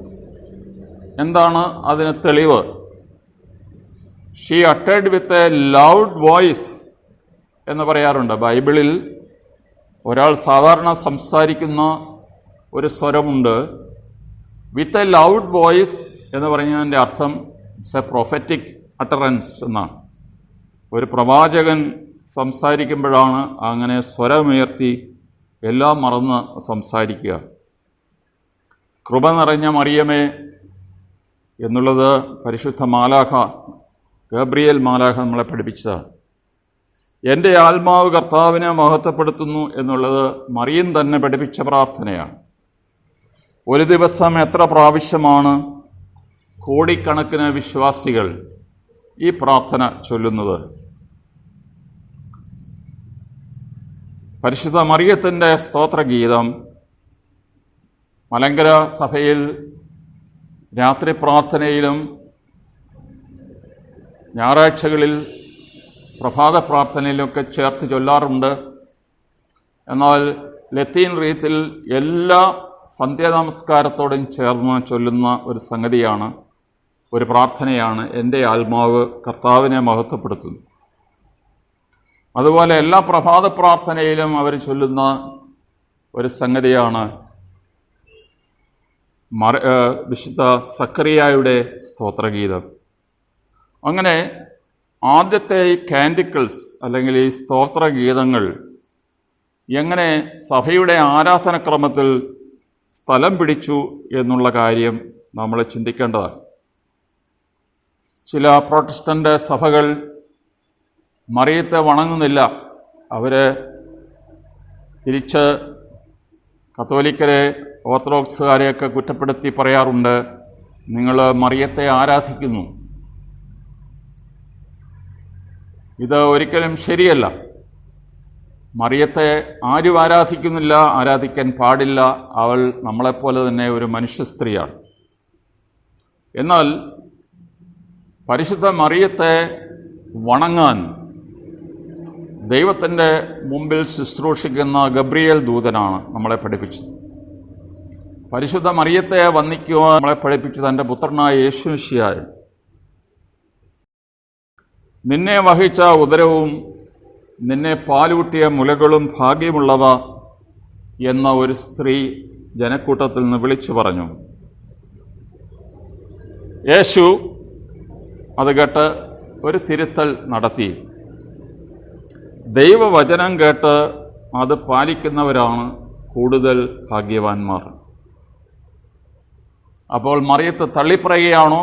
എന്താണ് അതിന് തെളിവ്? ഷീ അട്ടേഡ് വിത്ത് എ ലൗഡ് വോയിസ് എന്ന് പറയാറുണ്ട്. ബൈബിളിൽ ഒരാൾ സാധാരണ സംസാരിക്കുന്ന ഒരു സ്വരമുണ്ട്. വിത്ത് എ ലൗഡ് വോയിസ് എന്ന് പറഞ്ഞതിൻ്റെ അർത്ഥം ഇറ്റ്സ് എ പ്രൊഫറ്റിക് അട്ടറൻസ് എന്നാണ്. ഒരു പ്രവാചകൻ സംസാരിക്കുമ്പോഴാണ് അങ്ങനെ സ്വരമുയർത്തി എല്ലാം മറന്ന് സംസാരിക്കുക. കൃപ നിറഞ്ഞ മറിയമേ എന്നുള്ളത് പരിശുദ്ധ മാലാഖ, ഗബ്രിയേൽ മാലാഖ നമ്മളെ പഠിപ്പിച്ചതാണ്. എൻ്റെ ആത്മാവ് കർത്താവിനെ മഹത്വപ്പെടുത്തുന്നു എന്നുള്ളത് മറിയം തന്നെ പഠിപ്പിച്ച പ്രാർത്ഥനയാണ്. ഒരു ദിവസം എത്ര പ്രാവശ്യമാണ് കോടിക്കണക്കിന് വിശ്വാസികൾ ഈ പ്രാർത്ഥന ചൊല്ലുന്നത്? പരിശുദ്ധ മറിയത്തിൻ്റെ സ്തോത്രഗീതം മലങ്കര സഭയിൽ രാത്രി പ്രാർത്ഥനയിലും ഞായറാഴ്ചകളിൽ പ്രഭാത പ്രാർത്ഥനയിലൊക്കെ ചേർത്ത് ചൊല്ലാറുണ്ട്. എന്നാൽ ലത്തീൻ റീത്തിൽ എല്ലാ സന്ധ്യാനമസ്കാരത്തോടും ചേർന്ന് ചൊല്ലുന്ന ഒരു സംഗതിയാണ്, ഒരു പ്രാർത്ഥനയാണ് എൻ്റെ ആത്മാവ് കർത്താവിനെ മഹത്വപ്പെടുത്തുന്നു. അതുപോലെ എല്ലാ പ്രഭാത പ്രാർത്ഥനയിലും അവർ ചൊല്ലുന്ന ഒരു സംഗതിയാണ് വിശുദ്ധ സക്കറിയായുടെ സ്തോത്രഗീതം. അങ്ങനെ ആദ്യത്തെ ഈ കാൻഡിക്കിൾസ് അല്ലെങ്കിൽ ഈ സ്തോത്രഗീതങ്ങൾ എങ്ങനെ സഭയുടെ ആരാധനക്രമത്തിൽ സ്ഥലം പിടിച്ചു എന്നുള്ള കാര്യം നമ്മൾ ചിന്തിക്കേണ്ടതാണ്. ചില പ്രൊട്ടസ്റ്റൻ്റ് സഭകൾ മറിയത്തെ വണങ്ങുന്നില്ല. അവർ തിരിച്ച് കത്തോലിക്കരെ, ഓർത്തഡോക്സുകാരെയൊക്കെ കുറ്റപ്പെടുത്തി പറയാറുണ്ട്, നിങ്ങൾ മറിയത്തെ ആരാധിക്കുന്നു. ഇത് ഒരിക്കലും ശരിയല്ല. മറിയത്തെ ആരും ആരാധിക്കുന്നില്ല, ആരാധിക്കാൻ പാടില്ല. അവൾ നമ്മളെപ്പോലെ തന്നെ ഒരു മനുഷ്യ സ്ത്രീയാണ്. എന്നാൽ പരിശുദ്ധ മറിയത്തെ വണങ്ങാൻ ദൈവത്തിൻ്റെ മുമ്പിൽ ശുശ്രൂഷിക്കുന്ന ഗബ്രിയേൽ ദൂതനാണ് നമ്മളെ പഠിപ്പിച്ചത്. പരിശുദ്ധ മറിയത്തെ വന്ദിക്കുവാൻ നമ്മളെ പഠിപ്പിച്ചത് തൻ്റെ പുത്രനായ യേശു മിശിഹായാണ്. നിന്നെ വഹിച്ച ഉദരവും നിന്നെ പാലൂട്ടിയ മുലകളും ഭാഗ്യമുള്ളവ എന്ന ഒരു സ്ത്രീ ജനക്കൂട്ടത്തിൽ നിന്ന് വിളിച്ചു പറഞ്ഞു. യേശു അത് കേട്ട് ഒരു തിരുത്തൽ നടത്തി. ദൈവവചനം കേട്ട് അത് പാലിക്കുന്നവരാണ് കൂടുതൽ ഭാഗ്യവാന്മാർ. അപ്പോൾ മറിയത്തെ തള്ളിപ്പറയുകയാണോ,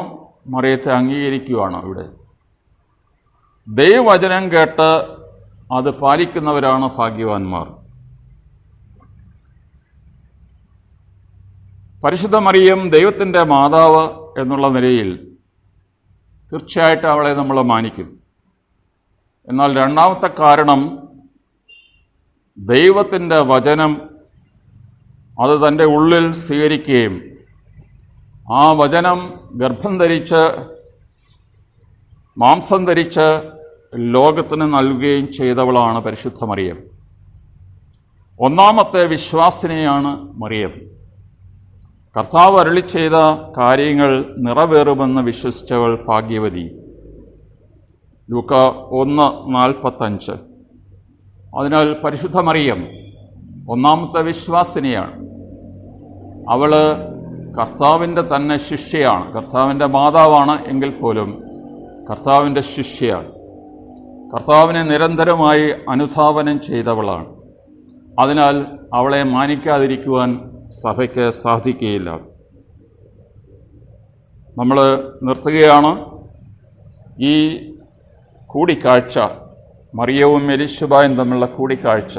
മറിയത്തെ അംഗീകരിക്കുകയാണോ? ഇവിടെ ദൈവവചനം കേട്ട് അത് പാലിക്കുന്നവരാണ് ഭാഗ്യവാന്മാർ. പരിശുദ്ധ മറിയം ദൈവത്തിൻ്റെ മാതാവ് എന്നുള്ള നിലയിൽ തീർച്ചയായിട്ടും അവളെ നമ്മൾ മാനിക്കും. എന്നാൽ രണ്ടാമത്തെ കാരണം, ദൈവത്തിൻ്റെ വചനം അത് തൻ്റെ ഉള്ളിൽ സ്വീകരിക്കുകയും ആ വചനം ഗർഭം ധരിച്ച് മാംസം ധരിച്ച് ലോകത്തിന് നൽകുകയും ചെയ്തവളാണ് പരിശുദ്ധ മറിയം. ഒന്നാമത്തെ വിശ്വാസിനിയാണ് മറിയം. കർത്താവ് അരുളി ചെയ്ത കാര്യങ്ങൾ നിറവേറുമെന്ന് വിശ്വസിച്ചവൾ ഭാഗ്യവതി. ലൂക്ക 1:45. അതിനാൽ പരിശുദ്ധ മറിയം ഒന്നാമത്തെ വിശ്വാസിനിയാണ്. അവൾ കർത്താവിൻ്റെ തന്നെ ശിഷ്യയാണ്. കർത്താവിൻ്റെ മാതാവാണ് എങ്കിൽ പോലും കർത്താവിൻ്റെ ശിഷ്യയാണ്. കർത്താവിനെ നിരന്തരമായി അനുധാവനം ചെയ്തവളാണ്. അതിനാൽ അവളെ മാനിക്കാതിരിക്കുവാൻ സഭയ്ക്ക് സാധിക്കുകയില്ല. നമ്മൾ നിർത്തുകയാണ്. ഈ കൂടിക്കാഴ്ച, മറിയവും എലീശബയും തമ്മിലുള്ള കൂടിക്കാഴ്ച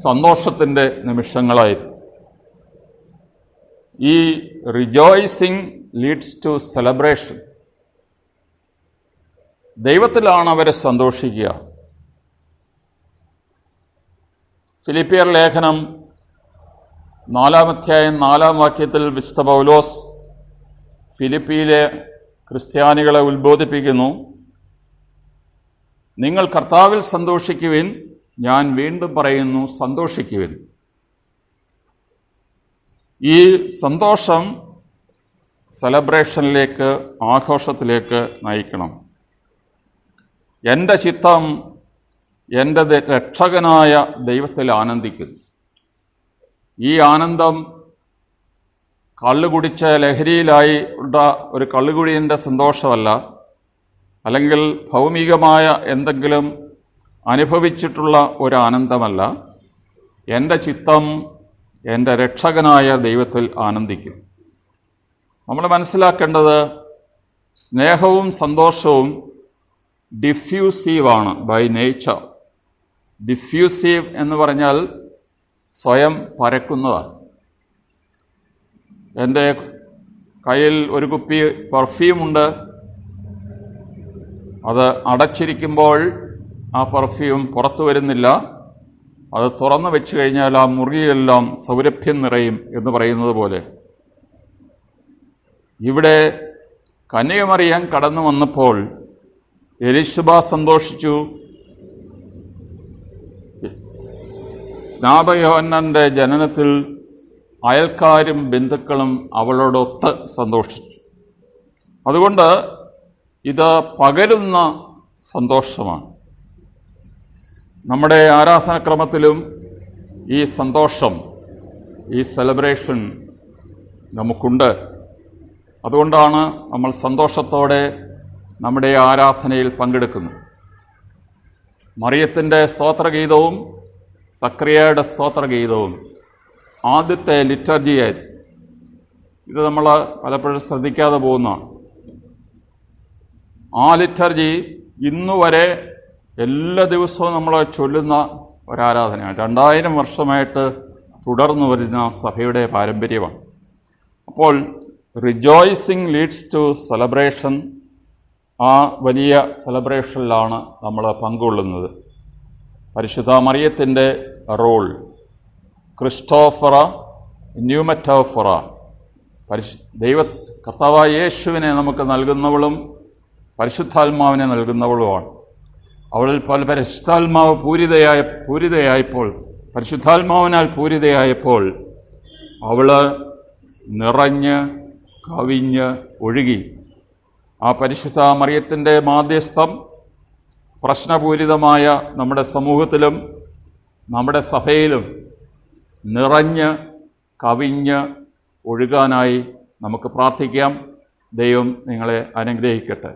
സന്തോഷത്തിൻ്റെ നിമിഷങ്ങളായിരുന്നു. ഈ റിജോയ്സിങ് ലീഡ്സ് ടു സെലിബ്രേഷൻ. ദൈവത്തിലാണ് അവർ സന്തോഷിക്കുക. ഫിലിപ്പിയർ ലേഖനം 4-ാം അധ്യായം 4-ാം വാക്യത്തിൽ വിശുദ്ധ പൗലോസ് ഫിലിപ്പിയിലെ ക്രിസ്ത്യാനികളെ ഉത്ബോധിപ്പിക്കുന്നു. നിങ്ങൾ കർത്താവിൽ സന്തോഷിക്കുവിൻ, ഞാൻ വീണ്ടും പറയുന്നു, സന്തോഷിക്കുവിൻ. ഈ സന്തോഷം സെലബ്രേഷനിലേക്ക്, ആഘോഷത്തിലേക്ക് നയിക്കണം. എൻ്റെ ചിത്തം എൻ്റെ രക്ഷകനായ ദൈവത്തിൽ ആനന്ദിക്കുന്നു. ഈ ആനന്ദം കള്ളുകുടിച്ച ലഹരിയിലായി ഉള്ള ഒരു കള്ളുകുടിയൻ്റെ സന്തോഷമല്ല, അല്ലെങ്കിൽ ഭൗമികമായ എന്തെങ്കിലും അനുഭവിച്ചിട്ടുള്ള ഒരു ആനന്ദമല്ല. എൻ്റെ ചിത്തം എൻ്റെ രക്ഷകനായ ദൈവത്തിൽ ആനന്ദിക്കും. നമ്മൾ മനസ്സിലാക്കേണ്ടത് സ്നേഹവും സന്തോഷവും ഡിഫ്യൂസീവാണ് ബൈ നേച്ചർ. ഡിഫ്യൂസീവ് എന്ന് പറഞ്ഞാൽ സ്വയം പരക്കുന്നതാണ്. എൻ്റെ കയ്യിൽ ഒരു കുപ്പി പെർഫ്യൂമുണ്ട്. അത് അടച്ചിരിക്കുമ്പോൾ ആ പെർഫ്യൂം പുറത്തു വരുന്നില്ല. അത് തുറന്നു വെച്ച് കഴിഞ്ഞാൽ ആ മുറിയിലെല്ലാം സൗരഭ്യം നിറയും എന്ന് പറയുന്നത് പോലെ, ഇവിടെ കന്യകമറിയാൻ കടന്നു വന്നപ്പോൾ എലിശബ സന്തോഷിച്ചു. സ്നാപയോഹന്നാന്റെ ജനനത്തിൽ അയൽക്കാരും ബന്ധുക്കളും അവളോടൊത്ത് സന്തോഷിച്ചു. അതുകൊണ്ട് ഇത് പകരുന്ന സന്തോഷമാണ്. നമ്മുടെ ആരാധനക്രമത്തിലും ഈ സന്തോഷം, ഈ സെലിബ്രേഷൻ നമുക്കുണ്ട്. അതുകൊണ്ടാണ് നമ്മൾ സന്തോഷത്തോടെ നമ്മുടെ ആരാധനയിൽ പങ്കെടുക്കുന്നത്. മറിയത്തിൻ്റെ സ്തോത്രഗീതവും സക്രിയയുടെ സ്തോത്രഗീതവും ആദ്യത്തെ ലിറ്റർജിയായിരുന്നു. ഇത് നമ്മൾ പലപ്പോഴും ശ്രദ്ധിക്കാതെ പോകുന്നതാണ്. ആ ലിറ്റർജി ഇന്നുവരെ എല്ലാ ദിവസവും നമ്മൾ ചൊല്ലുന്ന ഒരാരാധനയാണ്. 2000 വർഷമായിട്ട് തുടർന്നു വരുന്ന സഭയുടെ പാരമ്പര്യമാണ്. അപ്പോൾ റിജോയ്സിങ് ലീഡ്സ് ടു സെലിബ്രേഷൻ. ആ വലിയ സെലിബ്രേഷനിലാണ് നമ്മൾ പങ്കുകൊള്ളുന്നത്. പരിശുദ്ധ മറിയത്തിൻ്റെ റോൾ ക്രിസ്റ്റോഫറ ന്യൂമറ്റോഫറ, കർത്താവായ യേശുവിനെ നമുക്ക് നൽകുന്നവളും പരിശുദ്ധാത്മാവിനെ നൽകുന്നവളുമാണ്. അവളിൽ പരിശുദ്ധാത്മാവ് പൂരിതയായപ്പോൾ, പരിശുദ്ധാത്മാവിനാൽ പൂരിതയായപ്പോൾ അവൾ നിറഞ്ഞ് കവിഞ്ഞ് ഒഴുകി. ആ പരിശുദ്ധ മറിയത്തിൻ്റെ മാധ്യസ്ഥം പ്രശ്നപൂരിതമായ നമ്മുടെ സമൂഹത്തിലും നമ്മുടെ സഭയിലും നിറഞ്ഞ് കവിഞ്ഞ് ഒഴുകാനായി നമുക്ക് പ്രാർത്ഥിക്കാം. ദൈവം നിങ്ങളെ അനുഗ്രഹിക്കട്ടെ.